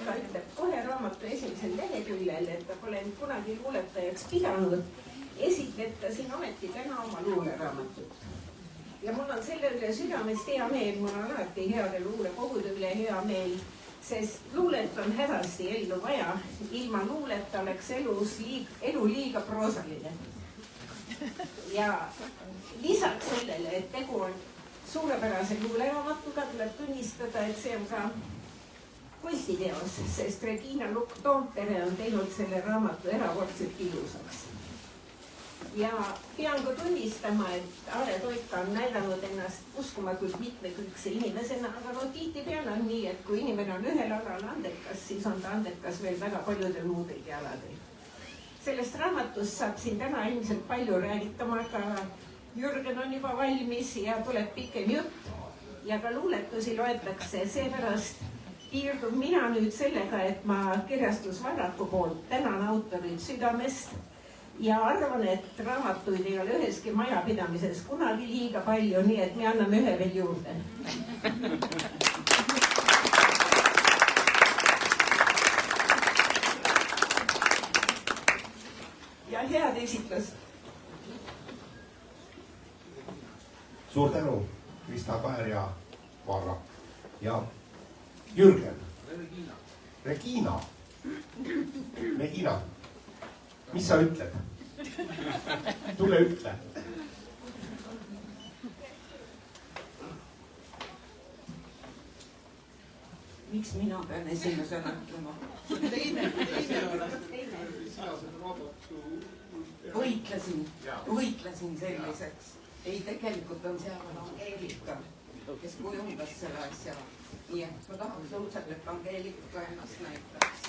ta ütleb kohe raamatu esimesel leheküljel, et ta pole kunagi luuletajaks pidanud, esitleb ta siin ometi täna oma luuleraamatut. Ja mul on selle üle südamest hea meel, mul on alati heade luulekogude üle hea meel, sest luulet on hädasti ellu vaja. Ilma luuleta oleks elu liiga proosaline. Ja lisaks sellele, et tegu on suurepärase luuleraamatuga, tuleb tunnistada, et see on ka kunstiteos, sest Regina Lukk-Toompere on teinud selle raamatu erakordselt ilusaks. Ja pean ka tunnistama, et Aare Toika on näidanud ennast uskumatult mitmekülgse inimesena, aga no tihtipeale on nii, et kui inimene on ühel alal andekas, siis on ta andekas veel väga paljudel muudelgi aladel. Sellest raamatust saab siin täna ilmselt palju räägitama, aga Jürgen on juba valmis ja tuleb pikem jutt ja ka luuletusi loetakse, seepärast piirdun mina nüüd sellega, et ma Kirjastus Varraku poolt tänan autorid südamest ja arvan, et raamatuid ei ole üheski majapidamises kunagi liiga palju, nii et me anname ühe veel juurde. Ja head esitlust! Suur tänu, Krista Kaer ja Varrak ja Jürgen. Regina. Mis sa ütled? Tule ütle. Miks mina pean esimesena ütlema? Teine. Võitlesin selliseks. Ei, tegelikult on seal Angeelika, kes kujundas selle asja. Nii et ma tahaks õudselt, et Angeelika ennast näitaks.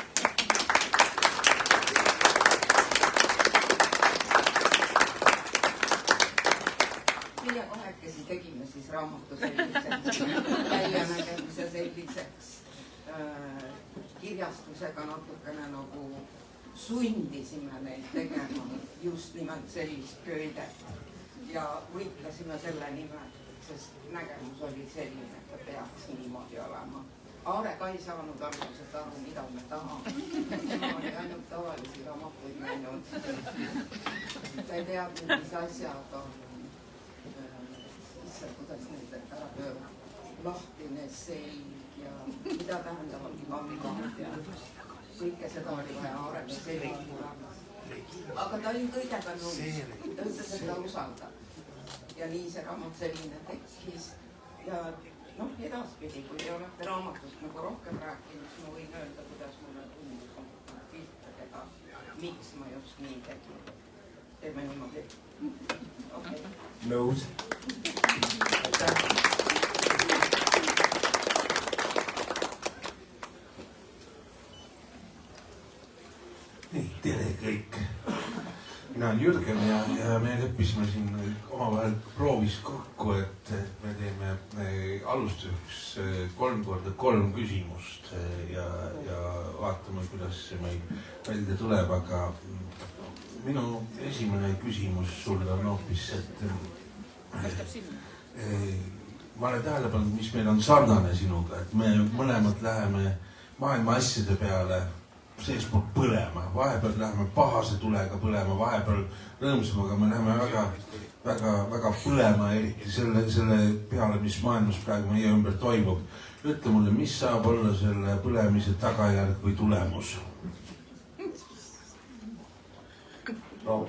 Meie kahekesi tegime siis raamatu selliseks väljanägemise selliseks kirjastusega natukene nagu sundisime neid tegema just nimelt sellist köidet. Ja võitlesime selle nimel, sest nägemus oli selline, et ta peaks niimoodi olema. Aare ka ei saanud alguses aru, mida me tahame. Ma oli ainult tavalisi raamatuid näinud. Ta ei teadnud, mis asjad on. Isse, kuidas neid ära pööra. Lahtine selg ja mida tähendavad kangad ja kõike seda oli vaja Aarele selgitada. Aga ta oli kõigega nõus. Ta ütles, et ta usaldab. Ja nii see raamat selline tekkis. Ja edaspidi, kui te olete raamatust nagu rohkem rääkinud, siis ma võin öelda, kuidas mulle tundub piltadega, miks ma just nii tegin. Teeme niimoodi. Okay. Nõus. Nii, tere kõik. Mina olen Jürgen ja me leppisime siin omavahel proovis kokku, et me teeme alustuseks 3x3 küsimust ja vaatame, kuidas see meil välja tuleb, aga minu esimene küsimus sulle on hoopis, et ma olen tähele pannud, mis meil on sarnane sinuga, et me mõlemad läheme maailma asjade peale seespool põlema, vahepeal läheme pahase tulega põlema, vahepeal rõõmsamaga, me läheme väga põlema, eriti selle peale, mis maailmas praegu meie ümber toimub. Ütle mulle, mis saab olla selle põlemise tagajärg või tulemus? No,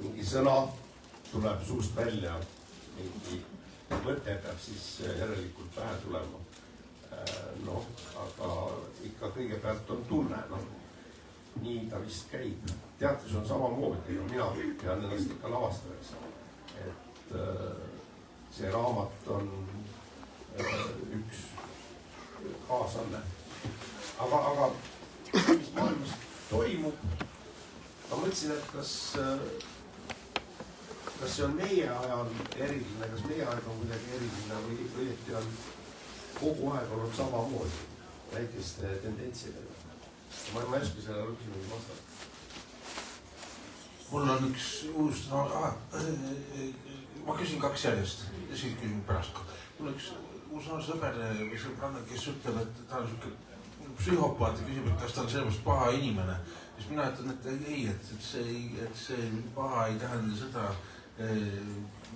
mingi sõna tuleb suust välja, mingi mõte peab siis järelikult pähe tulema. Aga ikka kõigepealt on tunne, nii ta vist käib. Teatres on samamoodi, mina pean ennast ikka lavastajaks. Et see raamat on üks kaasanne. Aga mis maailmas toimub, ma mõtlesin, et kas see on meie ajal eriline, kas meie aeg on kuidagi eriline või õieti on kogu aeg olnud samamoodi väikeste tendentsidega. Ma ei oska sellele küsimusele vastata. Mul on üks uus... ma küsin 2 järjest ja siis küsin pärast. Mul on üks mu sõber või sõbranna, kes ütleb, et ta on siuke psühhopaat ja küsib, et kas ta on sellepärast paha inimene. Siis mina ütlen, et ei, et see paha ei tähenda seda,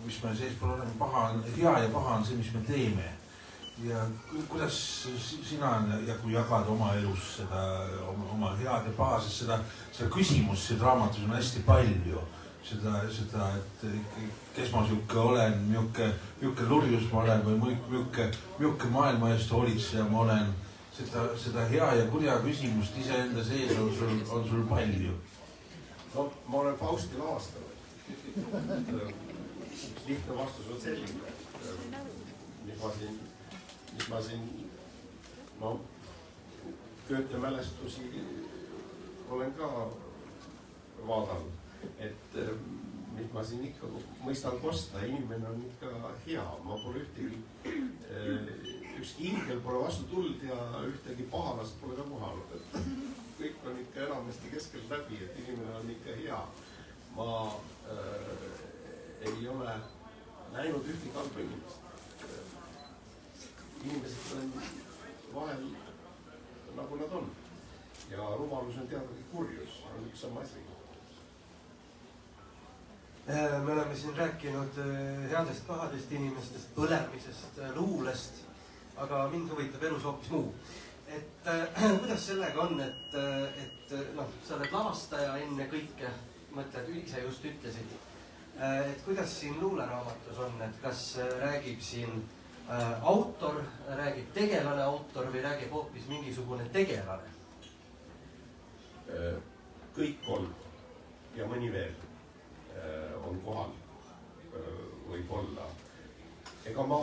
mis me seespool oleme. Paha on, hea ja paha on see, mis me teeme. Ja kuidas sina kui jagad oma elus seda, oma head ja paha, sest seda küsimust siin raamatus on hästi palju. Seda, et kes ma siuke olen, miuke lurjus ma olen või miuke maailma eest hoolitseja ma olen. Seda hea ja kurja küsimust iseenda sees on sul palju. No, ma olen Fausti lavastanud. Lihtne vastus on selline, mis ma siin Goethe mälestusi olen ka vaadanud. Et mis ma siin ikka mõistan kosta, inimene on ikka hea. Ma pole ükski ingel pole vastu tuld ja ühtegi pahalast pole ka kohanud. Kõik on ikka enamasti keskel läbi, et inimene on ikka hea. Ma ei ole näinud ühtegi halba inimest. Inimesed on vahel nagu nad on. Ja rumalus on teadagi kurjus, on üks sama asi. Me oleme siin rääkinud headest pahadest inimestest, põlemisest, luulest, aga mind huvitab elus hoopis muu. Et kuidas sellega on, et sa oled lavastaja enne kõike, mõtled, ise just ütlesid, et kuidas siin luuleraamatus on, et kas räägib siin autor, räägib tegelane autor või räägib hoopis mingisugune tegelane? Kõik on ja mõni veel on kohal, võib-olla. Ega ma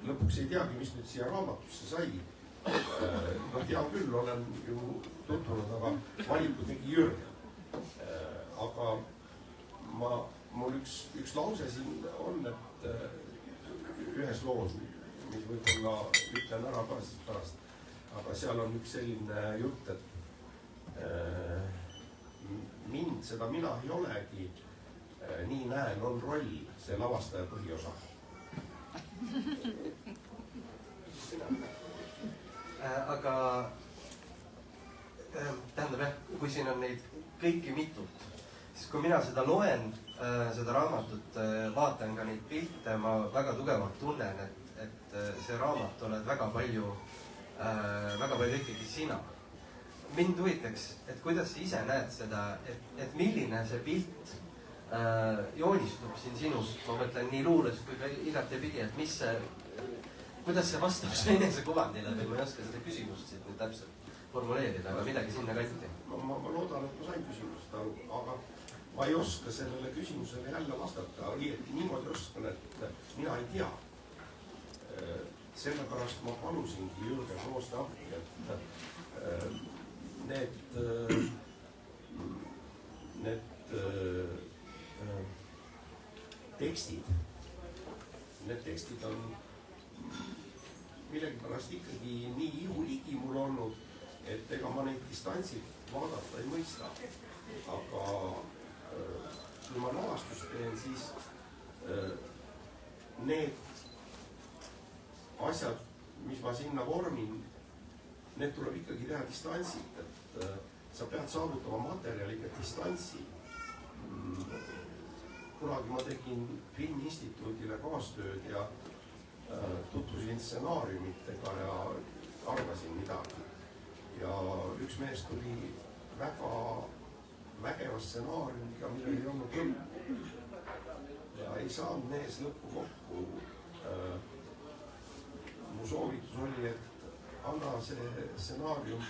lõpuks ei teagi, mis nüüd siia raamatusse sai. Tean küll, olen ju tutvunud, aga valiku tegi Jürgen. Aga mul üks lause siin on, et ühes loos, mis võib-olla ütlen ära ka siis pärast, aga seal on üks selline jutt, et seda mina ei olegi, nii näen, on roll, see lavastaja põhiosa. Aga tähendab jah, kui siin on neid kõiki mitut, siis kui mina seda loen, seda raamatut, vaatan ka neid pilte, ma väga tugevalt tunnen, et see raamat oled väga palju ikkagi sina. Mind huvitaks, et kuidas sa ise näed seda, et milline see pilt joonistub siin sinust, ma mõtlen nii luules kui ka igatepidi, et kuidas see vastab su enesekuvandile või ma ei oska seda küsimust siit nüüd täpselt formuleerida, aga midagi sinna kanti. Ma loodan, et ma sain küsimust aru, aga ma ei oska sellele küsimusele jälle vastata. Õieti niimoodi oskan, et mina ei tea. Sellepärast ma palusingi Jürgen Rooste appi, et need tekstid on millegipärast ikkagi nii ihuligi mul olnud, et ega ma neid distantsilt vaadata ei mõista. Aga kui ma lavastust teen, siis need asjad, mis ma sinna vormin, need tuleb ikkagi teha distantsilt, et sa pead saavutama materjaliga distantsi. Kunagi ma tegin Filmiinstituudile kaastööd ja tutvusin stsenaariumitega ja arvasin midagi. Ja üks mees tuli väga vägeva stsenaariumiga, millel ei olnud lõppu. Ja ei saanud mees lõppu kokku. Mu soovitus oli, et anna see stsenaarium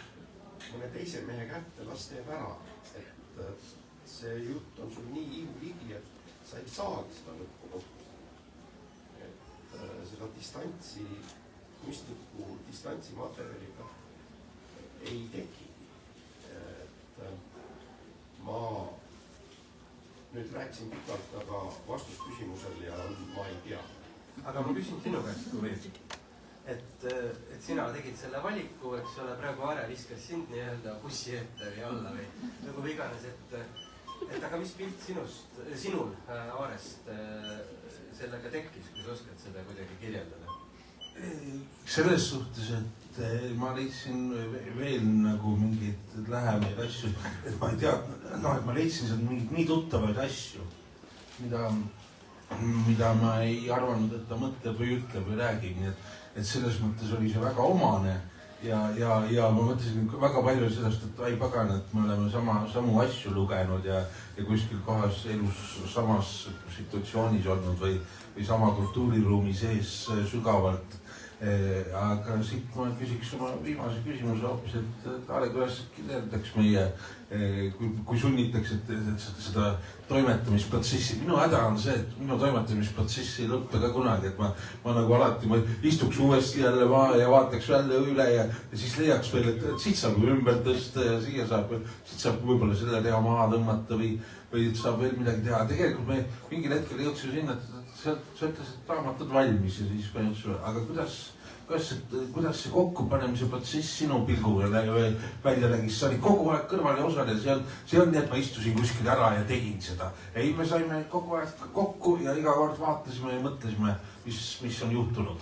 mõne teise mehe kätte, las teeb ära. Et see jutt on sul nii ihuligi, et sa ei saagi seda lõppu kokku. Et seda distantsi, kunstniku distantsi materjaliga ei teki. Et ma nüüd rääkisin pikalt, aga vastus küsimusel ja ma ei tea. Aga ma küsin sinu käest, kui võib. Et sina tegid selle valiku, eks ole, praegu Aare viskas sind nii-öelda bussi ette või alla või nagu iganes, et aga mis pilt sinul Aarest sellega tekkis, kui sa oskad seda kuidagi kirjeldada? selles suhtes, et ma leidsin veel nagu mingeid lähemaid asju, et ma ei teadnud, noh, et ma leidsin sealt mingeid nii tuttavaid asju, mida ma ei arvanud, et ta mõtleb või ütleb või räägib, nii et selles mõttes oli see väga omane ja ma mõtlesin väga palju sellest, et ai pagan, et me oleme samu asju lugenud ja kuskil kohas elus samas situatsioonis olnud või sama kultuuriruumi sees sügavalt. Aga siit ma küsiks oma viimase küsimuse hoopis, et Taale, kuidas kirjeldaks meie, kui sunnitakse seda toimetamisprotsessi. Minu häda on see, et minu toimetamisprotsessi ei lõppe ka kunagi, et ma nagu alati istuks uuesti jälle maha ja vaataks jälle üle ja siis leiaks veel, et siit saab ümber tõsta ja siit saab võib-olla selle rea maha tõmmata või saab veel midagi teha. Tegelikult me mingil hetkel jõudsime sinna, et sa ütlesid, et raamat on valmis ja siis me jõudsime, aga kuidas see kokkupanemise protsess sinu pilguga välja nägis? Sa olid kogu aeg kõrval ja osaleja, see on nii, et ma istusin kuskil ära ja tegin seda. Ei, me saime kogu aeg kokku ja iga kord vaatasime ja mõtlesime, mis on juhtunud.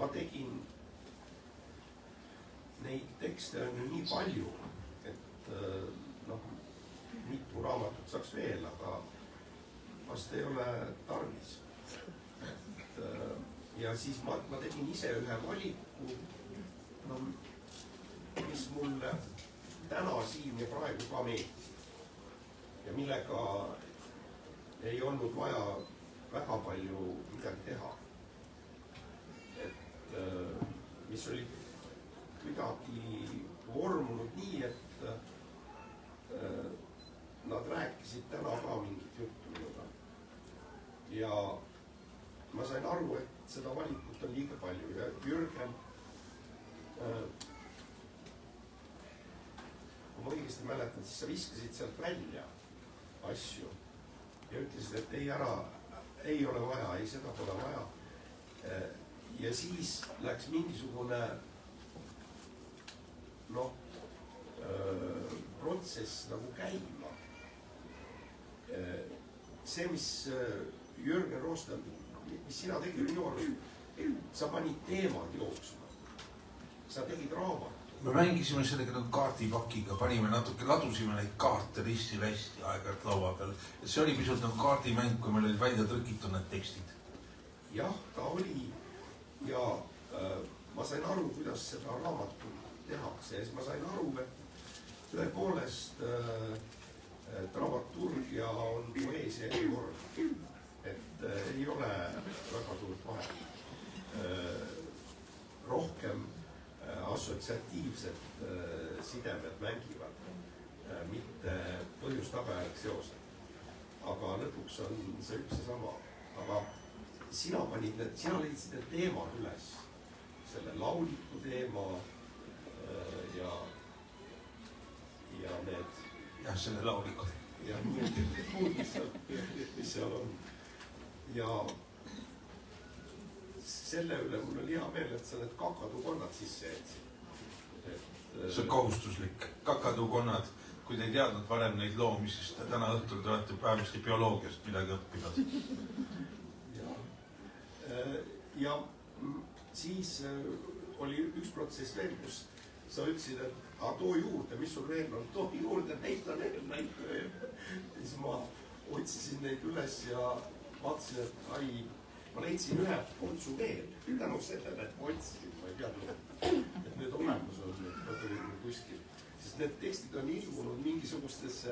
Ma tegin neid tekste on ju nii palju, et mitu raamatut saaks veel, aga vast ei ole tarvis. Ja siis ma tegin ise ühe valiku, mis mulle täna siin ja praegu ka meeldib ja millega ei olnud vaja väga palju midagi teha. Et mis oli kuidagi vormunud nii, et nad rääkisid täna ka mingit juttu minuga. Ja ma sain aru, et seda valikut on liiga palju ja Jürgen, kui ma õigesti mäletan, siis sa viskasid sealt välja asju ja ütlesid, et ei ole vaja, ei seda pole vaja. Ja siis läks mingisugune protsess nagu käima. See, mis Jürgen Roostel, mis sina tegid minu arust, sa panid teemad jooksma. Sa tegid raamatu. Me mängisime sellega nagu kaardipakiga, panime natuke, ladusime neid kaarte risti-rästi aeg-ajalt laua peal. Et see oli pisut nagu kaardimäng, kui meil olid välja tõrgitud need tekstid. Jah, ta oli ja ma sain aru, kuidas seda raamatu tehakse ja siis ma sain aru, et tõepoolest dramaturgia on poeesia erikord, et ei ole väga suurt vahet. Rohkem assotsiatiivsed sidemed mängivad, mitte põhjus-tagajärg seosed. Aga lõpuks on see üks ja sama. Aga sina leidsid need teemad üles, selle lauliku teema ja need... Jah, selle lauliku. Ja muud, mis seal on. Ja selle üle mul oli hea meel, et sa need kakadukonnad sisse jätsid. See on kohustuslik. Kakadukonnad, kui te ei teadnud varem neid loomi, siis täna õhtul te olete päevasti bioloogiast midagi õppinud. Ja siis oli üks protsess veel, kus sa ütlesid, et too juurde, mis sul veel on, too juurde, neid on veel. Siis ma otsisin neid üles ja vaatasin, et ma leidsin ühe portsu veel. Tänu sellele, et ma otsisin, ma ei teadnud, et need olemas on, nad olid kuskil. Sest need tekstid on ilmunud mingisugustesse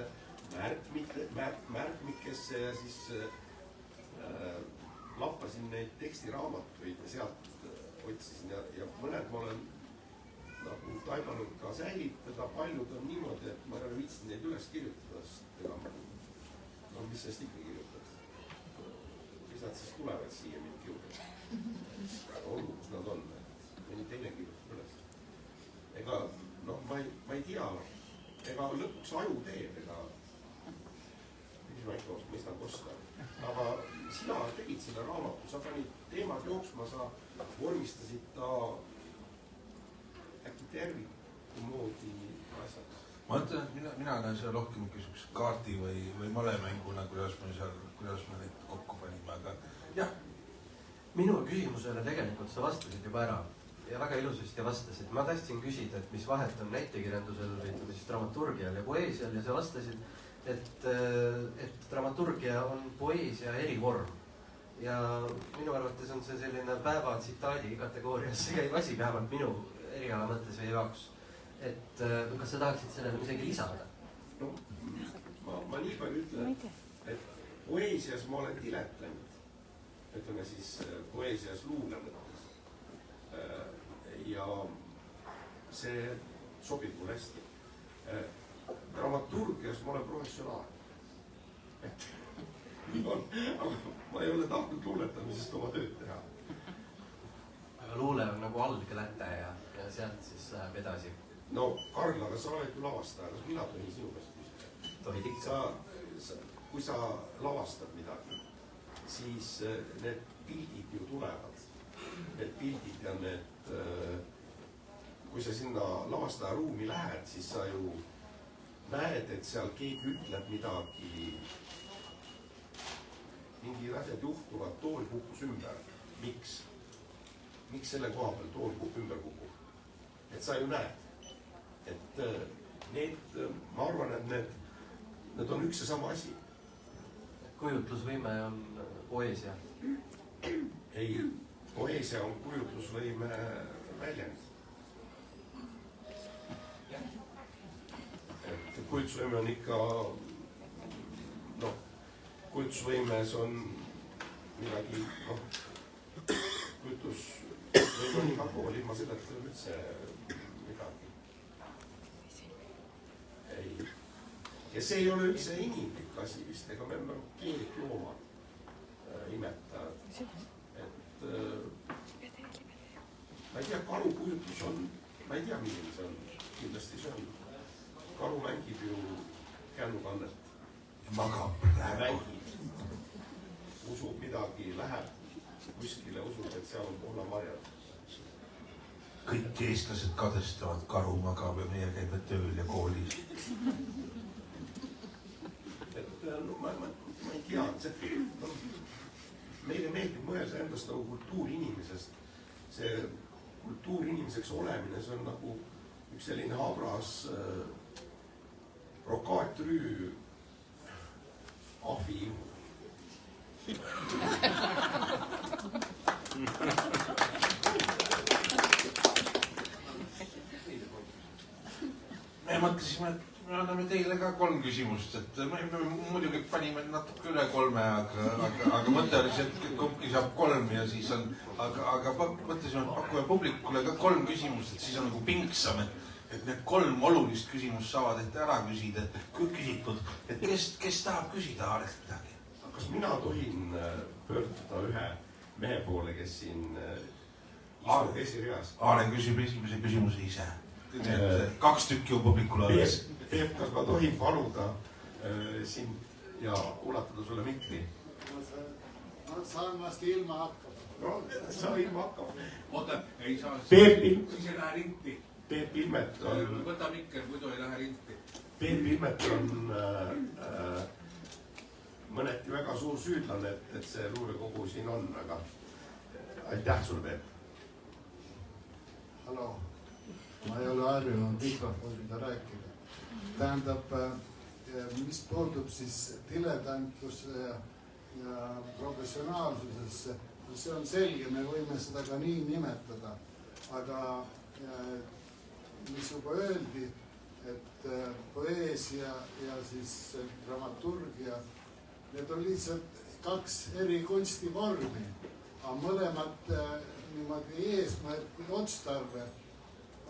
märkmikesse ja siis lappasin neid tekstiraamatuid ja sealt otsisin ja mõned ma olen nagu taibanud ka säilitada, paljud on niimoodi, et ma ei ole viitsin neid üles kirjutada, sest mis sellest ikka kirjutad? Mis nad siis tulevad siia mind juurde? Olgu, kus nad on, mõni teine kirjutab üles. Ega, ma ei tea, ega lõpuks aju teeb, mis ma ikka mõistan kosta. Aga sina tegid selle raamatu, sa panid teemad jooksma, sa vormistasid ta äkki terviku moodi asjaks. Ma ütlen, et mina näen seal rohkem kaardi või malemänguna, kuidas me neid kokku panime, aga Minu küsimusele tegelikult sa vastasid juba ära ja väga ilusasti vastasid. Ma tahtsin küsida, et mis vahet on näitekirjandusel või ütleme siis dramaturgial ja poeesial ja sa vastasid, et dramaturgia on poeesia erivorm. Ja minu arvates on see selline päeva tsitaadi kategooriasse käiv asi, vähemalt minu eriala mõttes või jaoks. Et kas sa tahaksid sellele midagi lisada? No, ma nii palju ütlen, et poeesias ma olen diletant. Ütleme siis poeesias luule mõttes. Ja see sobib mul hästi. Dramaturgias ma olen professionaal. Aga ma ei ole tahtnud luuletamisest oma tööd teha. Aga luule on nagu algläte ja sealt siis läheb edasi. No Karl, aga sa oled ju lavastaja, kas mina tohin sinu käest küsida? Tohid ikka. Kui sa lavastad midagi, siis need pildid ju tulevad. Need pildid ja need, kui sa sinna lavastaja ruumi lähed, siis sa ju näed, et seal keegi ütleb midagi, mingid asjad juhtuvad, tool kukkus ümber. Miks? Miks selle koha peal tool ümber kukub? Et sa ju näed. Et need, ma arvan, et need on üks ja sama asi. Kujutlusvõime on poeesia. Ei, poeesia on kujutlusvõime väljend. Et kujutlusvõime on ikka, kujutlusvõimes on midagi, kujutlusvõime on iga kool, ilma selleta on üldse midagi. Ei. Ja see ei ole üldse inimlik asi vist, ega me geenikloovad imetajad. Et ma ei tea, karukujutlus on, ma ei tea, milline see on, kindlasti see on. Karu mängib ju kännukannet. Magab praegu. Usub midagi, läheb kuskile, usub, et seal on poolamarjad. Kõik eestlased kadestavad, karu magab ja meie käime tööl ja koolis. Et ma ei tea, meile meeldib mõelda endast nagu kultuurinimesest. See kultuurinimeseks olemine, see on nagu üks selline habras rokaatrüü ahvi. Me mõtlesime, et me anname teile ka 3 küsimust, et me muidugi panime natuke üle 3, aga mõte oli see, et kumbki saab 3 ja siis on, aga mõtlesime, et pakume publikule ka 3 küsimust, et siis on nagu pingsam, et need 3 olulist küsimust saavad ette ära küsida, küsitud, et kes tahab küsida Aarelt midagi? Kas mina tohin pöörduda ühe mehe poole, kes siin istub esireas? Aaren küsib esimese küsimuse ise. 2 tükki on publikule alles. Peep, kas ma tohin paluda sind ja ulatada sulle mikri? Ma saan vast ilma hakkama. No, saa ilma hakkama. Oota, ei saa. Peep, ise lähe rinti. Peep Ilmet on... Võta mikker, muidu ei lähe rinti. Peep Ilmet on mõneti väga suur süüdlane, et see luulekogu siin on, aga aitäh sulle, Peep. Hallo. Ma ei ole harjunud mikrofonida rääkida. Tähendab, mis puudub siis diletantlusse ja professionaalsusesse, see on selge, me võime seda ka nii nimetada. Aga mis juba öeldi, et poeesia ja siis dramaturgia, need on lihtsalt 2 eri kunstivormi, aga mõlemad niimoodi eesmärk või otstarve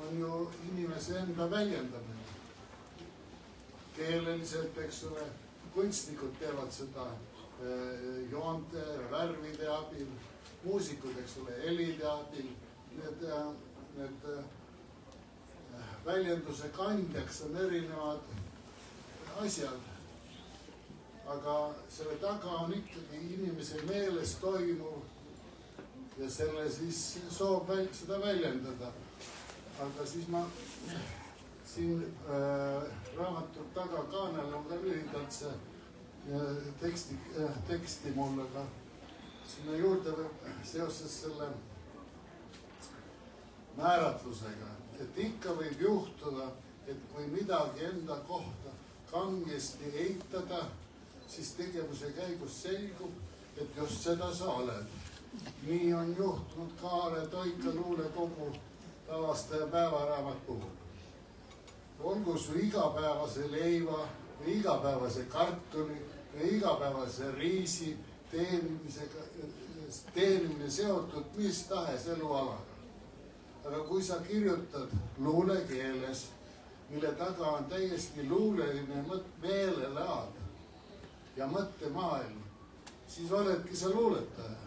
on ju inimese enda väljendamine. Keeleliselt, eks ole, kunstnikud teevad seda joonte, värvide abil, muusikud, eks ole, helide abil. Need väljenduse kandjaks on erinevad asjad. Aga selle taga on ikkagi inimese meeles toimuv ja selle siis soov seda väljendada. Aga siis ma siin raamatut taga kaanel on ka lühidalt see teksti mulle ka sinna juurde seoses selle määratlusega, et ikka võib juhtuda, et kui midagi enda kohta kangesti eitada, siis tegevuse käigus selgub, et just seda sa oled. Nii on juhtunud Kaare Toika luulekogu Lavastaja päevaraamat puhul. Olgu su igapäevase leiva või igapäevase kartuli või igapäevase riisi teenimine seotud mis tahes elualaga. Aga kui sa kirjutad luulekeeles, mille taga on täiesti luuleline meelelaad ja mõttemaailm, siis oledki sa luuletaja.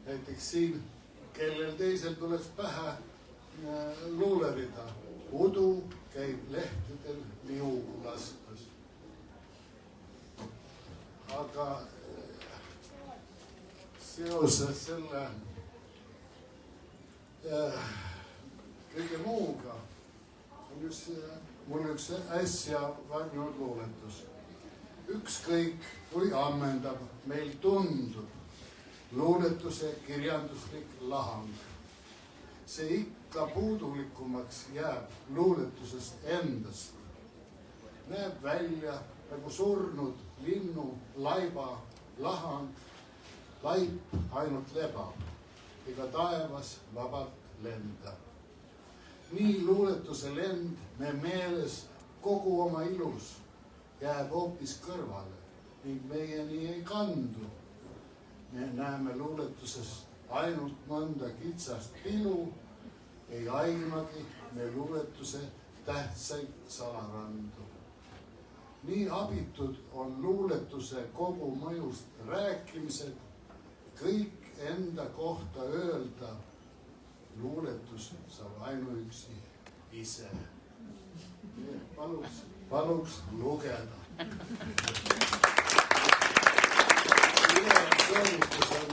Näiteks siin, kellel teisel tuleks pähe luulerida. Udu käib lehtedel liugu lastes. Aga seoses selle kõige muuga on mul üks äsja valminud luuletus. Ükskõik kui ammendab meil tundub luuletuse kirjanduslik lahang. See ikka puudulikumaks jääb luuletusest endast. Näeb välja nagu surnud linnu laiba lahang, laip ainult lebab, ega taevas vabalt lendab. Nii luuletuse lend me meeles kogu oma ilus jääb hoopis kõrvale ning meieni ei kandu. Me näeme luuletusest ainult mõnda kitsast pilu, ei aimagi me luuletuse tähtsaid salarandu. Nii abitud on luuletuse kogu mõjust rääkimised, kõik enda kohta öelda, luuletus saab ainuüksi ise. Paluks lugeda. Soovitus on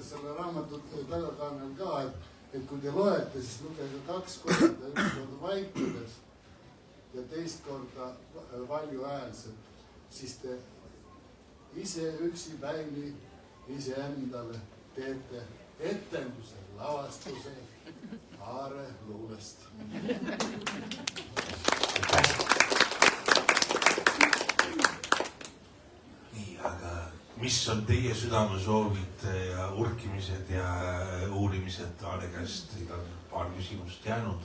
selle raamatu tagakaanel ka, et kui te loete, siis lugege 2 korda, 1 korda vaikudes ja teist korda valjuäälselt, siis te ise üksi päini iseendale teete etenduse, lavastuse Kaare luulest. Nii, aga mis on teie südamesoovid ja urkimised ja uurimised Aare käest? Paar küsimust jäänud,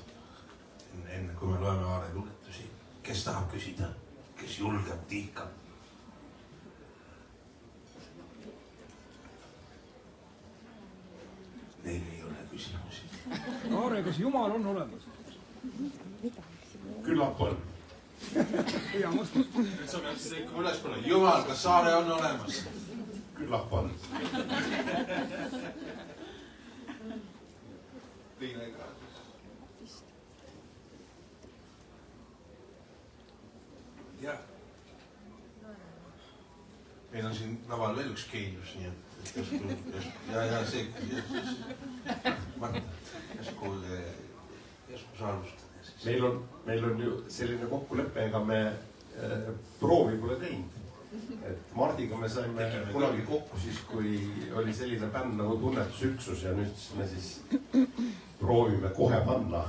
enne kui me loeme Aare luuletusi. Kes tahab küsida? Kes julgeb, tiikab? Neil ei ole küsimusi. Aare, kas Jumal on olemas? Küllap on. Hea vastus. Nüüd sa pead seda ikka Üles panna. Jumal, kas Aare on olemas? Küllap on. teine ka. Jah. Meil on siin laval veel üks geenius, nii et ja see, järsku sa alustad. Meil on ju selline kokkulepe, ega me proovi pole teinud. Et Mardiga me saime kunagi kokku siis, kui oli selline bänd nagu Tunnetusüksus ja nüüd me siis proovime kohe panna,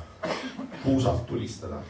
puusalt tulistada.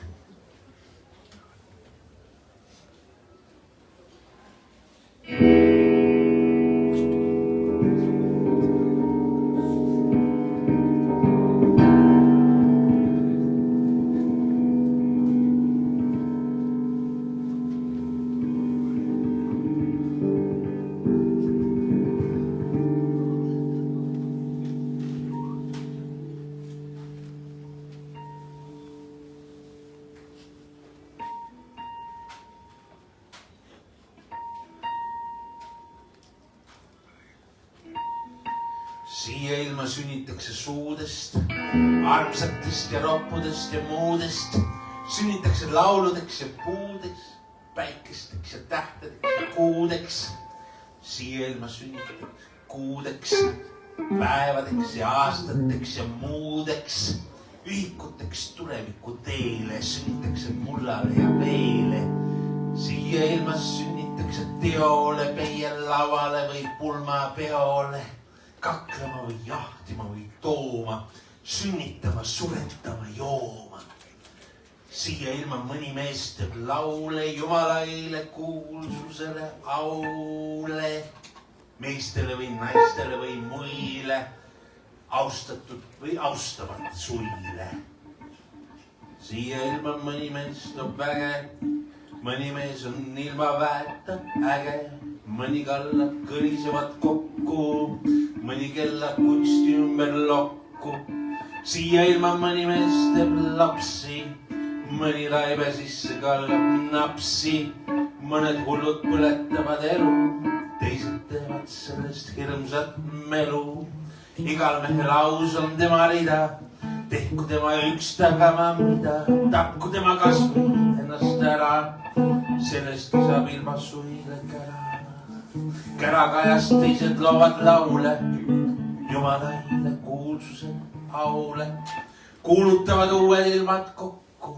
Siia ilma sünnitakse suudest, armsatest ja roppudest ja muudest. Sünnitakse lauludeks ja puudeks, päikesteks ja tähtedeks ja kuudeks. Siia ilma sünnitakse kuudeks, päevadeks ja aastateks ja muudeks. Ühikuteks tuleviku teile, sünnitakse mullale ja meile. Siia ilma sünnitakse Läitakse teole, peielauale või pulmapeole, kaklema või jahtima või tooma, sünnitama, suretama, jooma. Siia ilma mõni mees teeb laule jumalaile, kuulsusele, aule, meestele või naistele või muile, austatud või austavat suile. Siia ilma mõni mees toob väge, mõni mees on ilma väeta äge, mõni kallab kõlisevad kokku, mõni kellab kunsti ümber lokku. Siia ilma mõni mees teeb lapsi, mõni raibe sisse kallab napsi, mõned hullud põletavad elu, teised teevad sellest hirmsat melu. Igal mehel aus on tema rida, tehku tema üks tagama mida, tapku tema kasvu ennast ära, sellest saab ilma suile kära. Kärakajast teised loovad laule, jumalaile kuulsuse aule, kuulutavad uued ilmad kokku,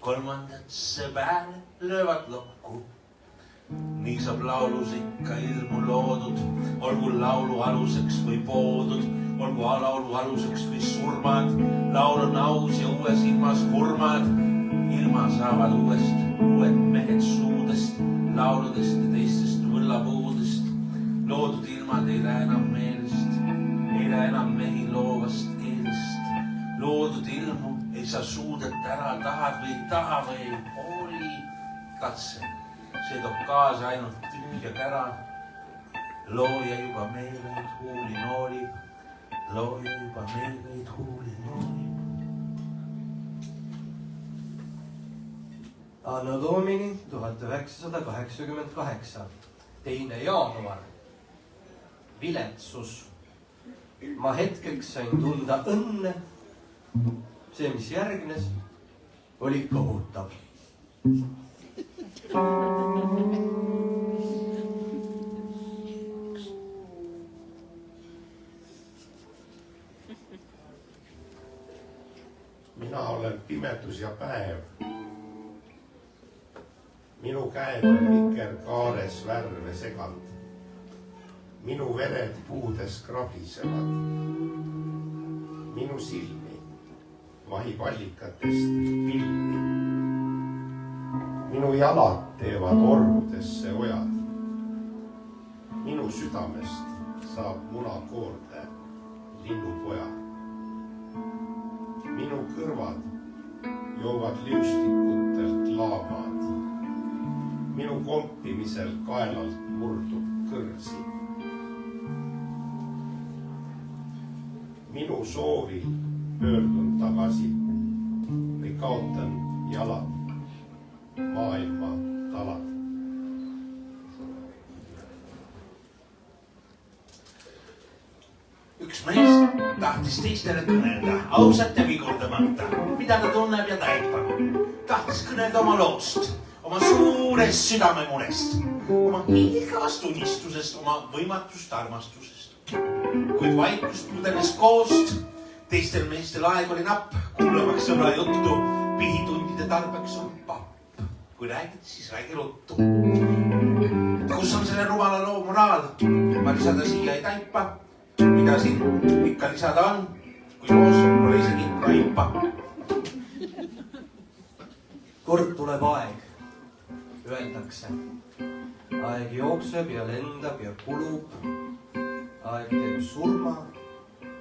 kolmandatse pääle löövad lokku. Nii saab laulus ikka ilmu loodud, olgu laulu aluseks või poodud, olgu laulu aluseks või surmad. Laul on aus ja uues ilmas hurmad, ilma saavad uued mehed suudest, lauludest ja teistest võllapuudest. Loodud ilmad ei lähe enam meelest, ei lähe enam mehi loovast keelest. Loodud ilmu ei saa suudeta ära, tahad või ei taha või ei hooli, katse. See toob kaasa ainult tühja kära. Looja juba meeleid huuli noolib, looja juba meeleid huuli noolib. Anno Domini 1988, 2. jaanuar. Viletsus. Ma hetkeks sain tunda õnne. See, mis järgnes, oli kohutav. Mina olen pimedus ja päev. Minu käed on vikerkaares värve seganud. Minu vered puudes krabisevad. Minu silmi vahib allikatest pilli. Minu jalad teevad orgudesse ojad. Minu südamest saab munakoorde linnupojad. Minu kõrvad joovad liustikutelt laamad. Minu kompimisel kaelalt murdub kõrsi. Minu soovil pöördun tagasi või kaotan jalad. Maailma talad. Üks mees tahtis teistele kõnelda, ausalt ja vigurdamata, mida ta tunneb ja taipab. Tahtis kõnelda oma loost, oma suurest südamemurest, oma hiilgavast unistusest, oma võimatust armastusest. Kuid vaikust pudenes koost, teistel meestel aeg oli napp, kuulamaks sõbra juttu, pihitundide tarbeks on papp. Kui räägid, siis räägi ruttu. Kus on selle rumala loo moraal? Ma lisada siia ei taipa. Mida siin ikka lisada on, kui loos pole isegi raipa. Kord tuleb aeg, öeldakse. Aeg jookseb ja lendab ja kulub. Aeg teeb surma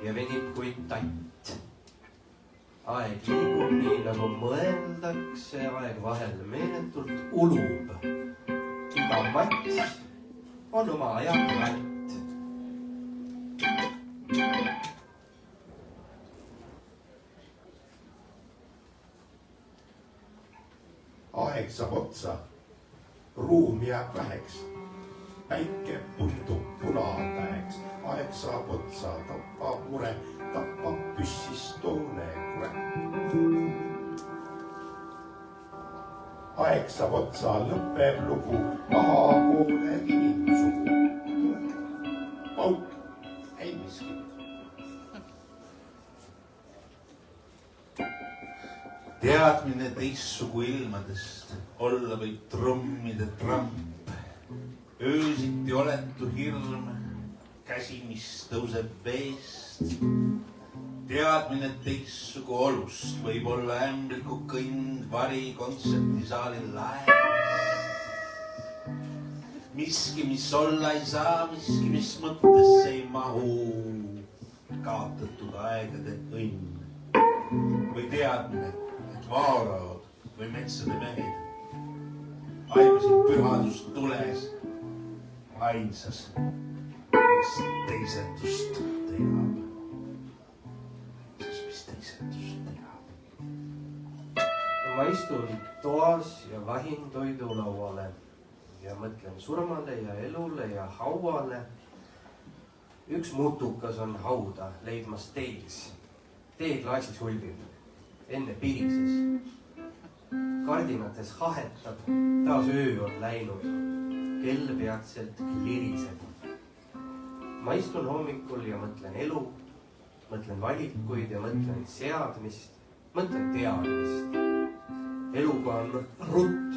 ja venib kui tatt. Aeg liigub nii nagu mõeldakse, aeg vahel meeletult ulub. Iga mats on oma aja kratt. Aeg saab otsa, ruum jääb väheks, päike puhtub punatäheks. Aeg saab otsa, tapab mure, tapab püssis toone kure. Aeg saab otsa, lõpeb lugu, maha koole inimsugu. Pauk, ei miskit. Teadmine teistsugu ilmadest, olla võib trummide tramp, öösiti oletu hirm, käsi, mis tõuseb veest. Teadmine teistsugu olust, võib olla ämbliku kõnd, vari kontsertisaalil laes. Miski, mis olla ei saa, miski, mis mõttesse ei mahu. Kaotatud aegade õnn. Või teadmine, et vaaraod või metsade mehed aimasid pühadust tules ainsas, mis teisendust teab. Ma istun toas ja vahin toidulauale ja mõtlen surmale ja elule ja hauale. Üks mutukas on hauda leidmas tees. Teeklaasis hulbib, enne pirises. Kardinates hahetab, taas öö on läinud. Kell peatselt kliriseb. Ma istun hommikul ja mõtlen elu, mõtlen valikuid ja mõtlen seadmist, mõtlen teadmist. Eluga on rutt,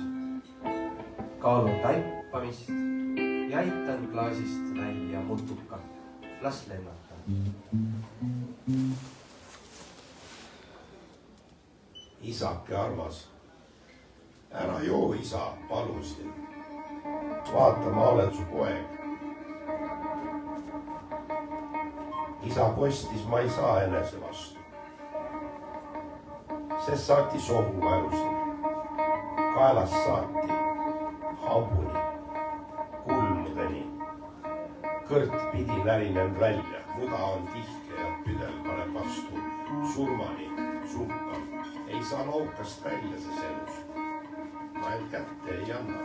kaalun taipamist ja aitan klaasist välja mutuka. Las lennata. Isake armas, ära joo, isa, palusin. Vaata, ma olen su poeg. Isa kostis, ma ei saa enese vastu. See saati sohu vajusin. Kaelas saati hambuni, kulmudeni. Kõrt pidi lärinen välja, muda on tihke ja püdel paneb vastu. Surmani, suhkab, ei saa loukast välja ses elus. Ma end kätte ei anna.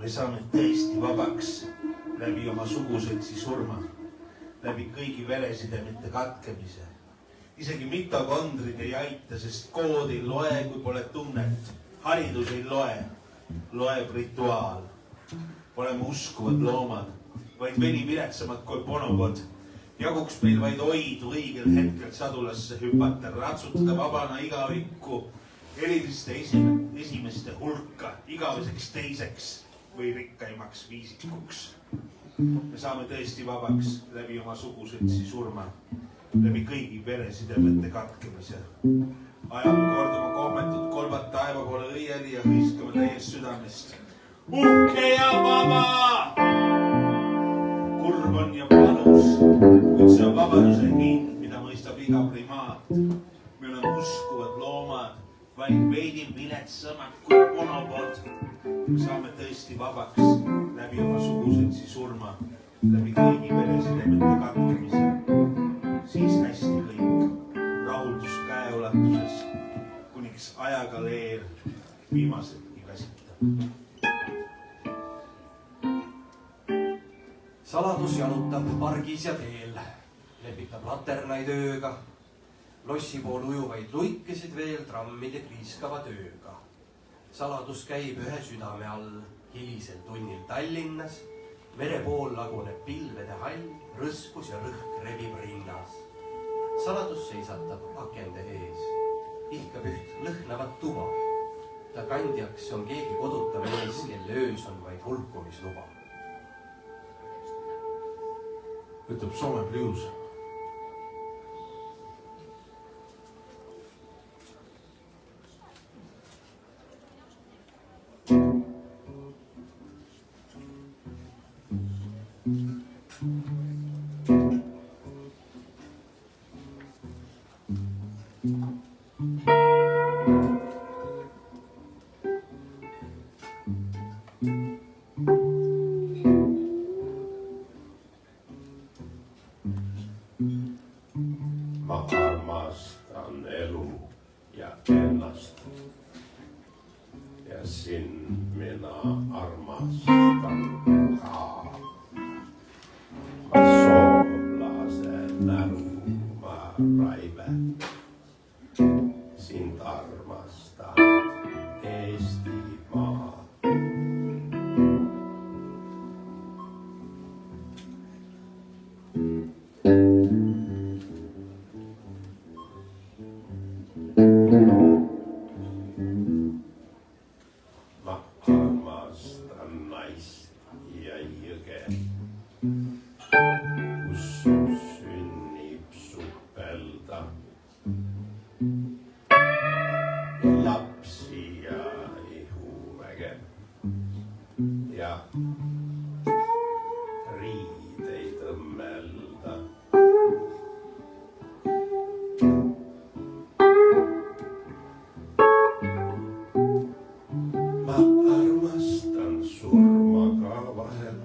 Me saame tõesti vabaks läbi oma sugusõtsi surma, läbi kõigi veresidemete katkemise. Isegi mitokondrid ei aita, sest kood ei loe, kui pole tunnet. Haridus ei loe, loeb rituaal. Oleme uskuvad loomad, vaid veni viletsamad kui bonobod. Jaguks meil vaid oidu õigel hetkel sadulasse hüpata, ratsutada vabana igavikku, eriliste esimeste hulka, igaveseks teiseks või rikkaimaks viisikuks. Me saame tõesti vabaks läbi oma sugusõtsi surma, läbi kõigi veresidemete katkemise. Ajame kord oma kohmetud kolbad taeva poole õieli ja hõiskame täies südamest. Uhke ja vaba! Kurb on ja palus, kuid see on vabaduse hind, mida mõistab iga primaat. Me oleme uskuvad loomad, vaid veidi viletsamad kui bonobod. Me saame tõesti vabaks läbi oma sugusõtsi surma, läbi kõigi veresidemete katkemise. Siis hästi kõik, rahuldus käeulatuses, kuniks ajaga leer viimasedki käsitab. Saladus jalutab pargis ja teel, lepitab laternaid ööga, lossi pool ujuvaid luikesid veel trammide kriiskava tööga. Saladus käib ühe südame all, hilisel tunnil Tallinnas, mere pool laguneb pilvede hall, rõskus ja rõhk rebib rinnas. Saladus seisatab akende ees, ihkab üht lõhnavat tuba. Ta kandjaks on keegi koduta mees, kelle öös on vaid hulkumisluba. Ütleb Soome Blues. Ma armastan elu ja ennast. Ja sind minä armastan ka. Ma soovlasen näru, ma raive. sind armastan, Eestimaa. Ma armastan naist ja jõge, kus sünnib supelda lapsi ja ihuväge ja riideid õmmelda. Ma armastan surma ka vahel,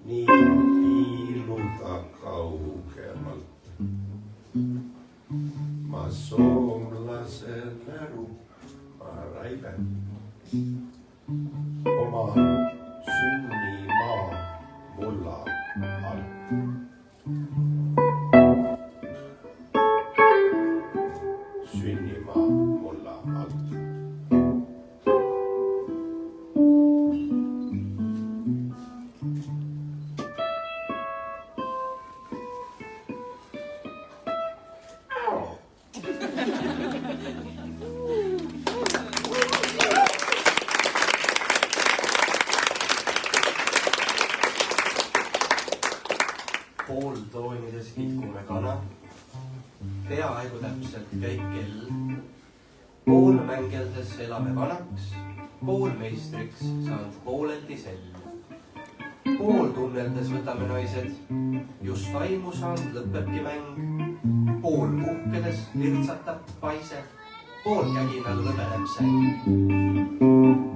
nii piiluda kaugemalt. Ma soomlase näru, ma raiben oma sünnimaa mulla all. Sünnimaa mulla all. Pooltoonides kitkume kana, peaaegu täpselt käib kell. Pool mängeldes elame vanaks, pool meistriks saanud pooleldi sell. Pool tunneldes võtame naised, just aimu saanud lõpebki mäng. Pool puhkedes lirtsatab paise, pool käginal lõbeneb säng.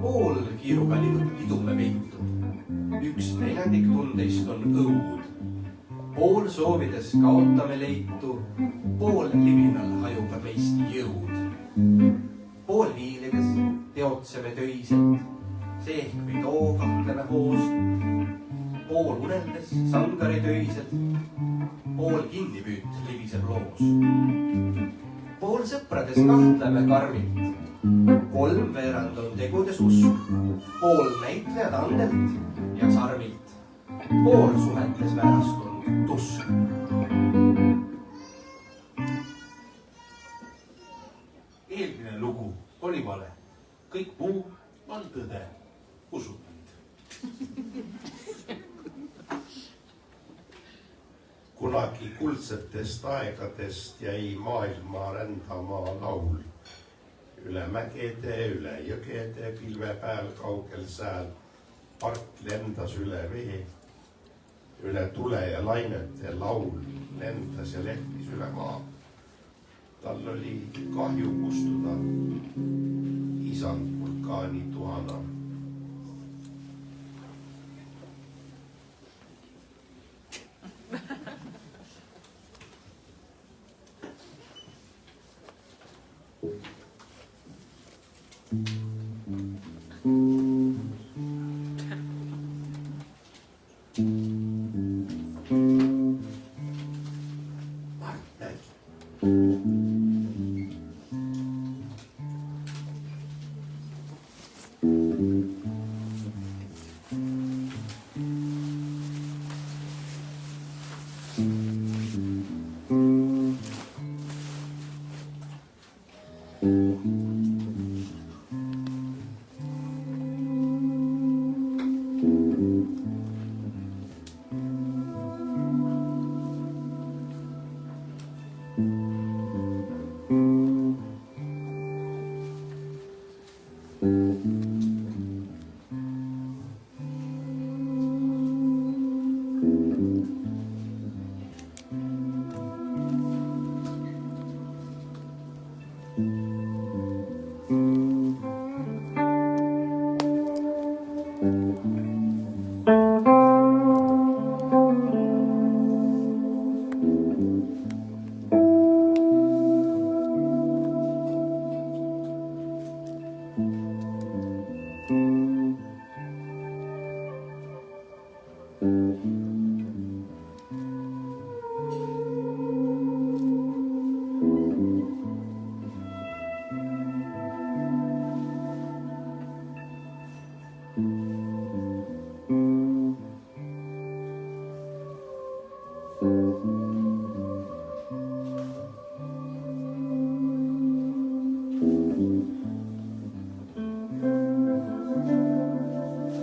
Pool kiiruga lidume peitu, üks neljandik tundeist on õud. Pool soovides kaotame leitu, pool libinal hajub meist jõud. Pool viilides teotseme töiselt, see ehk või too kahtleme hoost. Pool uneldes sangari töiselt, pool kinnipüüt libiseb loos. Pool sõprades kahtleme karmilt, kolmveerand on tegudes usk. Pool näitlejad andelt ja sarmilt, pool suhetes väärastund tusk. Eelmine lugu oli vale, kõik muu on tõde. Usud mind. Kunagi kuldsetest aegadest jäi maailma rändama laul. Üle mägede, üle jõgede, pilve pääl kaugel sääl. Park lendas üle vee, üle tule ja lainete laul lendas ja lehvis üle maa. Tal oli kahju kustuda isand vulkaani tuhana.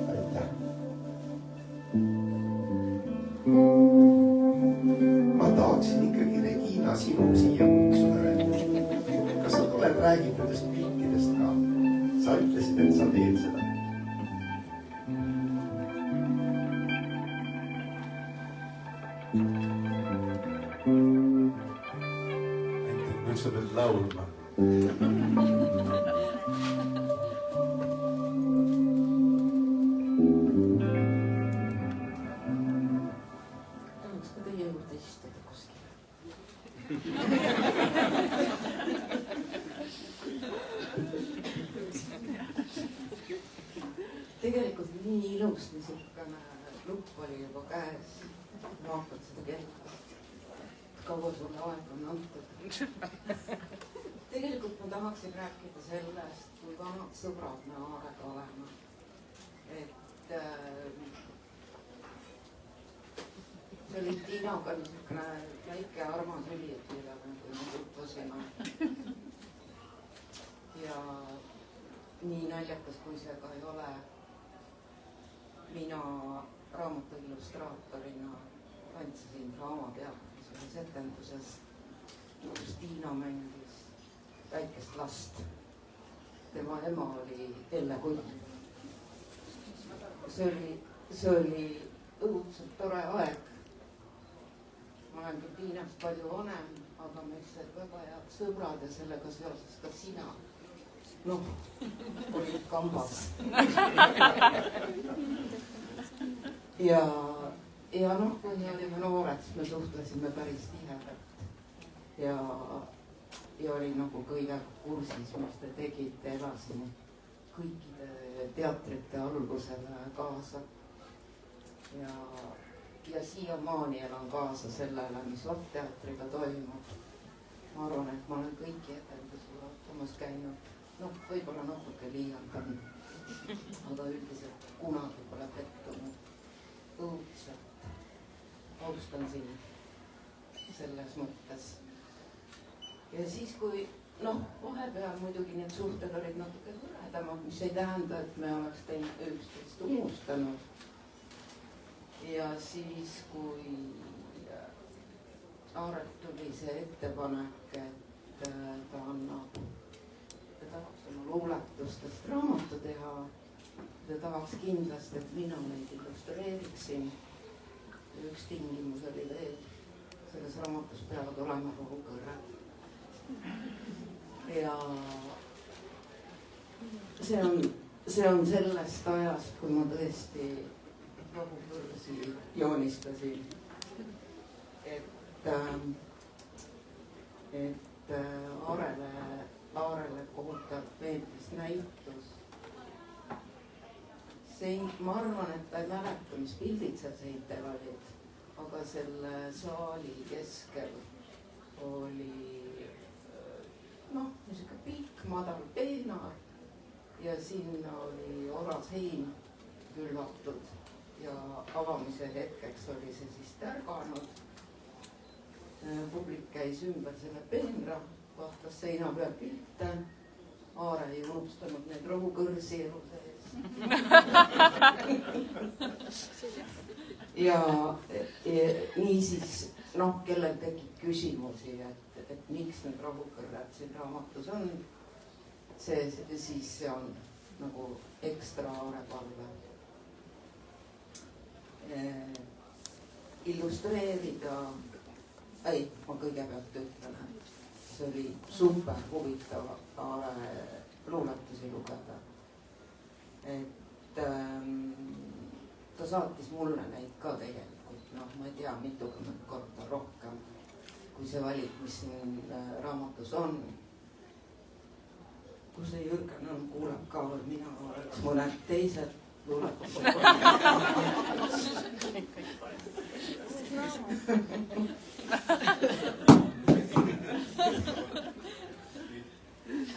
aitäh. Ma tahaksin ikkagi, Regina, sinu siia kutsuda veel. Kas sa tuled, räägid nendest piltidest ka? Sa ütlesid, et sa teed seda. Nüüd sa pead laulma. tahaks ka teie juurde istuda kuskile. tegelikult nii ilus niisugune lupp oli juba käes. vaatad seda kella. kaua sulle aega on antud. tegelikult ma tahaksin rääkida sellest, kui vanad sõbrad me Aarega oleme. et see oli Tiinaga niisugune väike armas üliõpilane, kui me tutvusime. ja nii naljakas, kui see ka ei ole, mina raamatu illustraatorina tantsisin draamateatris ühes etenduses, kus Tiina mängis väikest last. tema ema oli Elle Kull. see oli õudselt tore aeg. ma olen küll Tiinast palju vanem, aga meist said väga head sõbrad ja sellega seoses ka sina. noh, olid kambas. ja noh, kui me olime noored, siis me suhtlesime päris tihedalt. ja oli nagu kõigega kursis, mis te tegite, elasime kõikide teatrite algusele kaasa. ja siiamaani elan kaasa sellele, mis Ott-teatriga toimub. ma arvan, et ma olen kõiki etendusi vaatamas käinud. noh, võib-olla natuke liialdan, aga üldiselt kunagi pole pettunud. õudselt austan sind selles mõttes. ja siis, kui noh, vahepeal muidugi need suhted olid natuke hõredamad, mis ei tähenda, et me oleks üksteist unustanud. ja siis, kui Aarelt tuli see ettepanek, et ta tahaks oma luuletustest raamatu teha, ta tahaks kindlasti, et mina neid illustreeriksin. üks tingimus oli veel, selles raamatus peavad olema rohukõrred. ja see on sellest ajast, kui ma tõesti rohukõrsi joonistasin. et Aarele kohutavalt meeldis näitus. ma arvan, et ta ei mäleta, mis pildid seal seintel olid, aga selle saali keskel oli noh, niisugune pikk, madal peenar ja sinna oli orashein külvatud ja avamise hetkeks oli see siis tärganud. publik käis ümber selle peenra, vaatas seina peal pilte. Aare ei unustanud neid rohukõrsi elu sees. ja niisiis, noh, kellel tekib küsimusi, et miks need rohukõrred siin raamatus on, siis see on nagu ekstra aarepalve. Illustreerida, ma kõigepealt ütlen, et see oli super huvitav Aare luuletusi lugeda. et ta saatis mulle neid ka tegelikult, noh, ma ei tea, mitukümmend korda rohkem kui see valik, mis siin raamatus on. kui see Jürgen on, kuulab ka veel, mina oleks mõned teised luuletused.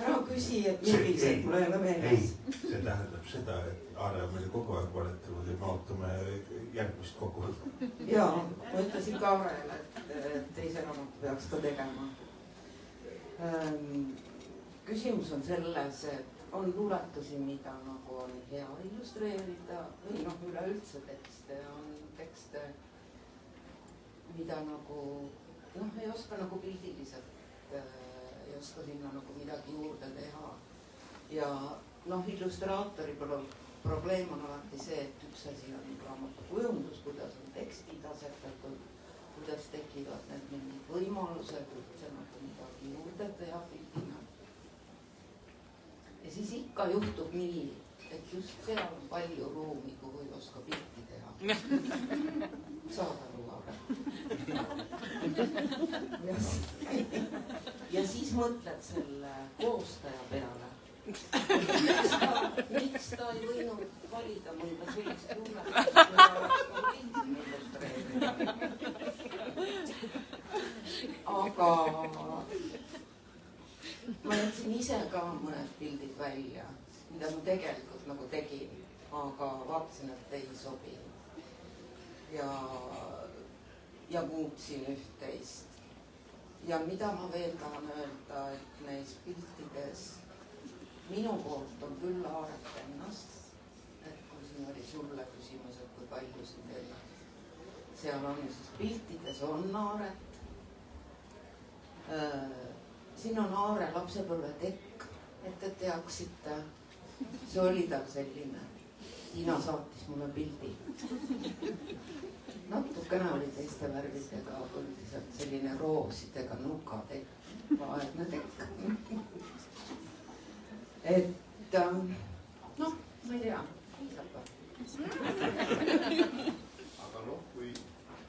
ära küsi, et millised mul ei ole meeles. see tähendab seda, et Aare on meile kogu aeg valetanud ja me ootame järgmist kogu. jaa, ma ütlesin ka Aarele, et teise raamatu peaks ta tegema. küsimus on selles, et on luuletusi, mida nagu on hea illustreerida või noh, üleüldse tekste, on tekste, mida nagu noh, ei oska nagu pildiliselt, ei oska sinna nagu midagi juurde teha. Ja noh, illustraatori probleem on alati see, et üks asi on raamatu kujundus, kuidas on tekstid asetatud, kuidas tekivad need mingid võimalused üldse nagu midagi juurde teha pildina. Ja siis ikka juhtub nii, et just seal on palju ruumi, kuhu ei oska pilti teha. Saad aru, aga. Ja siis mõtled selle koostaja peale. Miks ta ei võinud valida mõnda sellist luuletust, mida oleks ka pildi illustreerida. Aga ma jätsin ise ka mõned pildid välja, mida ma tegelikult nagu tegin, aga vaatasin, et ei sobi. Ja muutsin üht-teist. Ja mida ma veel tahan öelda, et neis piltides minu poolt on küll haaret ennast, et kui siin oli sulle küsimus, et kui palju siin teil seal on, siis piltides on haaret. Siin on haare lapsepõlvetekk, et te teaksite, see oli tal selline. Tiina saatis mulle pildi. Natukene oli teiste värvidega, üldiselt selline roosidega nukatekk, vaegne tekk. Et noh, ma ei tea, piisab või? aga noh, kui,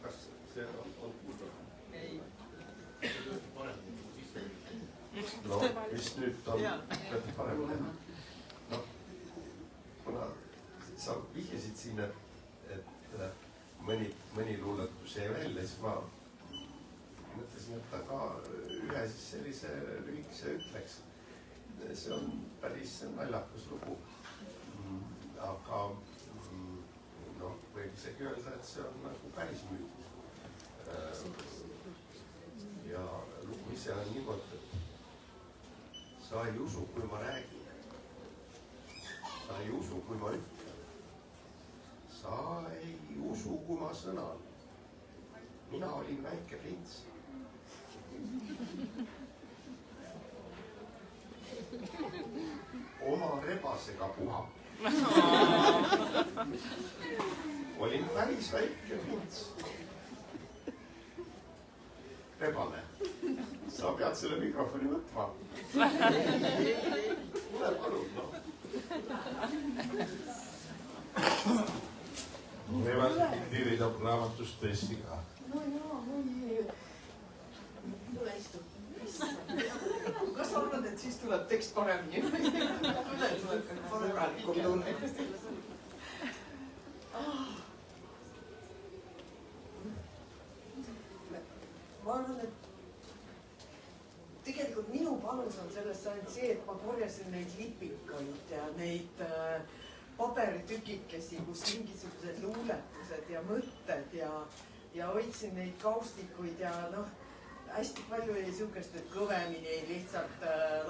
kas see on kuulda? Ei. No, mis nüüd on parem teha? Noh, kuna sa vihjasid siin, et mõni luuletus jäi välja, siis ma mõtlesin, et ta ka ühe siis sellise lühikese ütleks. See on päris naljakas lugu. Aga noh, võib isegi öelda, et see on nagu päris müüd. Ja lugu ise on niimoodi, et sa ei usu, kui ma räägin. Sa ei usu, kui ma ütlen. Sa ei usu, kui ma sõnan. Mina olin väike prints. Oma rebasega puha. Olin päris väike prints. Rebane, sa pead selle mikrofoni võtma. Tule palun, noh. võivad pildirida raamatust tõesti ka. No jaa, tule istu. Kas sa arvad, et siis tuleb tekst paremini? Tule tuleb ka sõbralikum tunne. Ma arvan, et tegelikult minu panus on sellest ainult see, et ma korjasin neid lipikuid ja neid paberitükikesi, kus mingisugused luuletused ja mõtted ja hoidsin neid kaustikuid ja noh, hästi palju oli niisugust, et kõvemini lihtsalt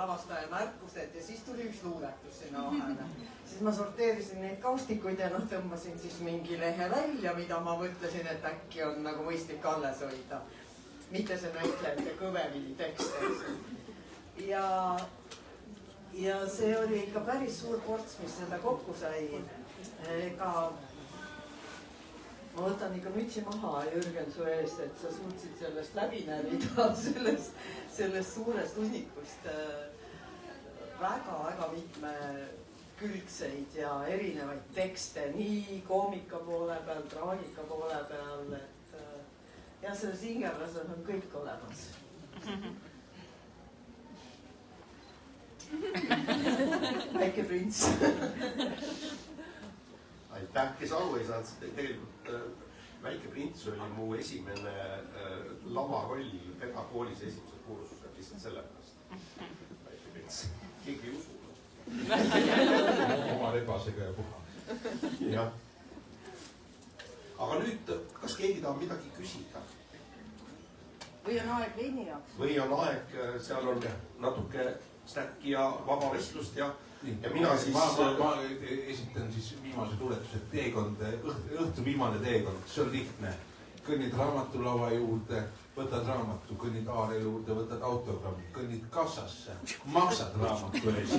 lavastaja märkused ja siis tuli üks luuletus sinna vahele. Siis ma sorteerisin neid kaustikuid ja noh, tõmbasin siis mingi lehe välja, mida ma mõtlesin, et äkki on nagu mõistlik alles hoida. Mitte see näitlejate kõvemini tekst. Ja see oli ikka päris suur ports, mis seda kokku sai. Ega ma võtan ikka mütsi maha, Jürgen, su eest, et sa suutsid sellest läbi närida, sellest suurest hunnikust väga mitmekülgseid ja erinevaid tekste, nii koomika poole peal, traagika poole peal, et ja selles hingelasel on kõik olemas. Väike prints. Aitäh, kes aru ei saanud, tegelikult Väike prints oli mu esimene lavaroll pedakoolis esimesel kursusel, lihtsalt sellepärast. Väike prints, keegi ei usu. Oma rebasega ja puha. Jah. Aga nüüd, kas keegi tahab midagi küsida? Või on aeg veini jaoks? Või on aeg, seal on natuke snäkki ja vaba vestlust ja mina siis... Ma esitan siis viimase tuletuse, teekond, õhtu viimane teekond, see on lihtne. Kõnnid raamatulaua juurde, võtad raamatu, kõnnid aare juurde, võtad autogrammi, kõnnid kassasse, maksad raamatu eest,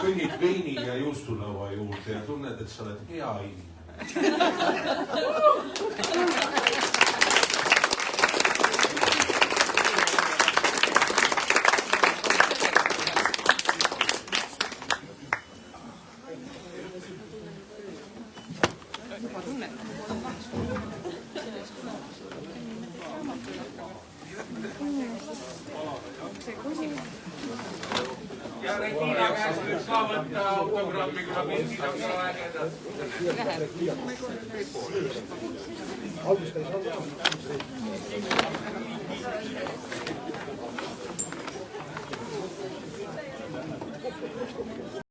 kõnnid veini ja juustulaua juurde ja tunned, et sa oled hea inimene. Ja Regina käest nüüd ka võtta autogrammi, kui ma pildid on ka ägedad. Algust ei saa.